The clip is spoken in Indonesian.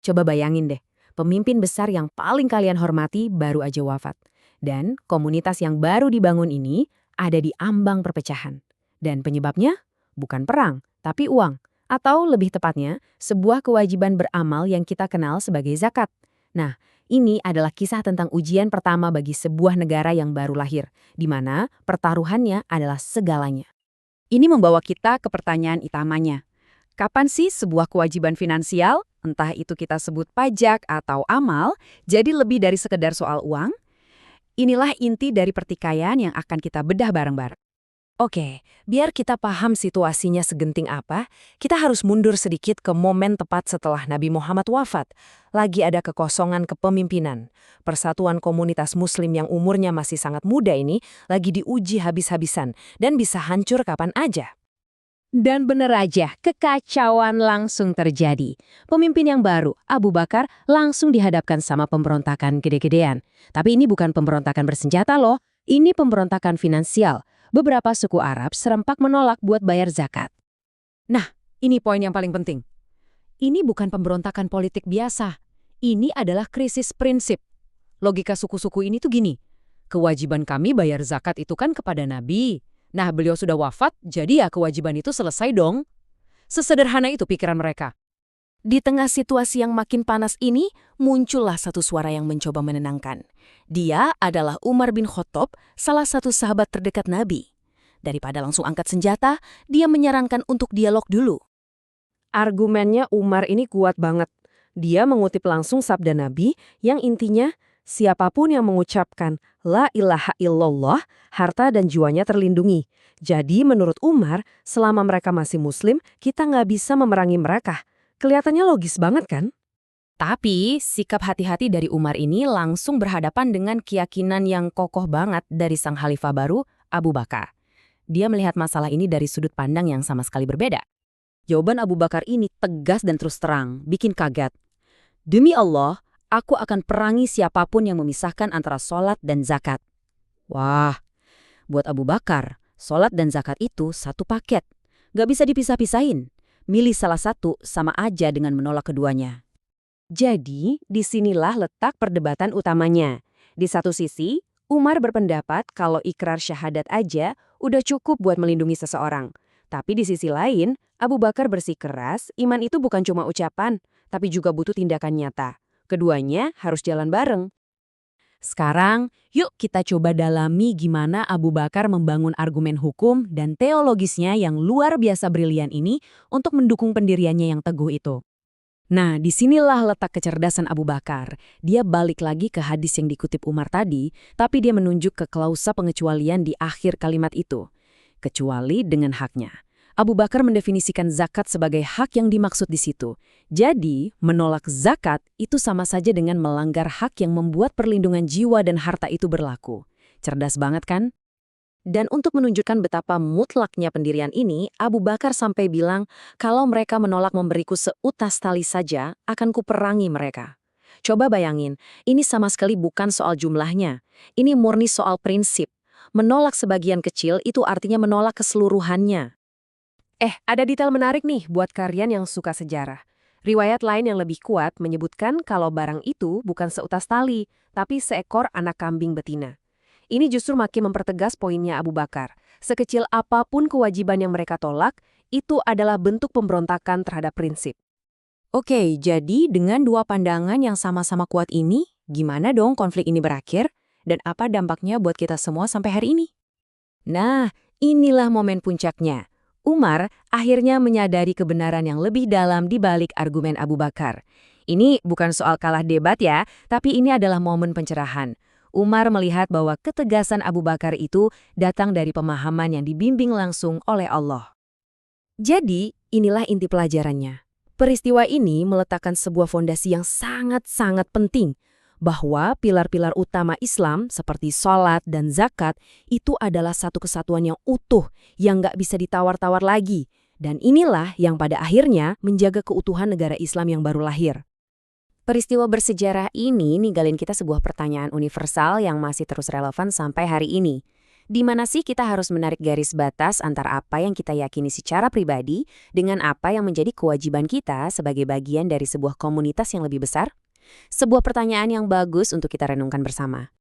Coba bayangin deh, pemimpin besar yang paling kalian hormati baru aja wafat. Dan komunitas yang baru dibangun ini ada di ambang perpecahan. Dan penyebabnya bukan perang, tapi uang. Atau lebih tepatnya, sebuah kewajiban beramal yang kita kenal sebagai zakat. Nah, ini adalah kisah tentang ujian pertama bagi sebuah negara yang baru lahir, di mana pertaruhannya adalah segalanya. Ini membawa kita ke pertanyaan utamanya. Kapan sih sebuah kewajiban finansial, entah itu kita sebut pajak atau amal, jadi lebih dari sekedar soal uang? Inilah inti dari pertikaian yang akan kita bedah bareng-bareng. Oke, biar kita paham situasinya segenting apa, kita harus mundur sedikit ke momen tepat setelah Nabi Muhammad wafat. Lagi ada kekosongan kepemimpinan. Persatuan komunitas muslim yang umurnya masih sangat muda ini lagi diuji habis-habisan dan bisa hancur kapan aja. Dan bener aja, kekacauan langsung terjadi. Pemimpin yang baru, Abu Bakar, langsung dihadapkan sama pemberontakan gede-gedean. Tapi ini bukan pemberontakan bersenjata loh, ini pemberontakan finansial. Beberapa suku Arab serempak menolak buat bayar zakat. Nah, ini poin yang paling penting. Ini bukan pemberontakan politik biasa. Ini adalah krisis prinsip. Logika suku-suku ini tuh gini. Kewajiban kami bayar zakat itu kan kepada Nabi. Nah, beliau sudah wafat, jadi ya kewajiban itu selesai dong. Sesederhana itu pikiran mereka. Di tengah situasi yang makin panas ini, muncullah satu suara yang mencoba menenangkan. Dia adalah Umar bin Khattab, salah satu sahabat terdekat Nabi. Daripada langsung angkat senjata, dia menyarankan untuk dialog dulu. Argumennya Umar ini kuat banget. Dia mengutip langsung sabda Nabi yang intinya, siapapun yang mengucapkan La ilaha illallah, harta dan jiwanya terlindungi. Jadi menurut Umar, selama mereka masih muslim, kita nggak bisa memerangi mereka. Kelihatannya logis banget kan? Tapi, sikap hati-hati dari Umar ini langsung berhadapan dengan keyakinan yang kokoh banget dari sang khalifah baru, Abu Bakar. Dia melihat masalah ini dari sudut pandang yang sama sekali berbeda. Jawaban Abu Bakar ini tegas dan terus terang, bikin kaget. Demi Allah, aku akan perangi siapapun yang memisahkan antara sholat dan zakat. Wah, buat Abu Bakar, sholat dan zakat itu satu paket. Gak bisa dipisah-pisahin. Milih salah satu sama aja dengan menolak keduanya. Jadi, disinilah letak perdebatan utamanya. Di satu sisi, Umar berpendapat kalau ikrar syahadat aja udah cukup buat melindungi seseorang. Tapi di sisi lain, Abu Bakar bersikeras, iman itu bukan cuma ucapan, tapi juga butuh tindakan nyata. Keduanya harus jalan bareng. Sekarang, yuk kita coba dalami gimana Abu Bakar membangun argumen hukum dan teologisnya yang luar biasa brilian ini untuk mendukung pendiriannya yang teguh itu. Nah, disinilah letak kecerdasan Abu Bakar. Dia balik lagi ke hadis yang dikutip Umar tadi, tapi dia menunjuk ke klausa pengecualian di akhir kalimat itu. Kecuali dengan haknya. Abu Bakar mendefinisikan zakat sebagai hak yang dimaksud di situ. Jadi, menolak zakat itu sama saja dengan melanggar hak yang membuat perlindungan jiwa dan harta itu berlaku. Cerdas banget kan? Dan untuk menunjukkan betapa mutlaknya pendirian ini, Abu Bakar sampai bilang, kalau mereka menolak memberiku seutas tali saja, akan kuperangi mereka. Coba bayangin, ini sama sekali bukan soal jumlahnya. Ini murni soal prinsip. Menolak sebagian kecil itu artinya menolak keseluruhannya. Ada detail menarik nih buat kalian yang suka sejarah. Riwayat lain yang lebih kuat menyebutkan kalau barang itu bukan seutas tali, tapi seekor anak kambing betina. Ini justru makin mempertegas poinnya Abu Bakar. Sekecil apapun kewajiban yang mereka tolak, itu adalah bentuk pemberontakan terhadap prinsip. Oke, jadi dengan dua pandangan yang sama-sama kuat ini, gimana dong konflik ini berakhir? Dan apa dampaknya buat kita semua sampai hari ini? Nah, inilah momen puncaknya. Umar akhirnya menyadari kebenaran yang lebih dalam di balik argumen Abu Bakar. Ini bukan soal kalah debat ya, tapi ini adalah momen pencerahan. Umar melihat bahwa ketegasan Abu Bakar itu datang dari pemahaman yang dibimbing langsung oleh Allah. Jadi, inilah inti pelajarannya. Peristiwa ini meletakkan sebuah fondasi yang sangat-sangat penting, bahwa pilar-pilar utama Islam seperti sholat dan zakat itu adalah satu kesatuan yang utuh, yang nggak bisa ditawar-tawar lagi. Dan inilah yang pada akhirnya menjaga keutuhan negara Islam yang baru lahir. Peristiwa bersejarah ini ninggalin kita sebuah pertanyaan universal yang masih terus relevan sampai hari ini. Di mana sih kita harus menarik garis batas antara apa yang kita yakini secara pribadi dengan apa yang menjadi kewajiban kita sebagai bagian dari sebuah komunitas yang lebih besar? Sebuah pertanyaan yang bagus untuk kita renungkan bersama.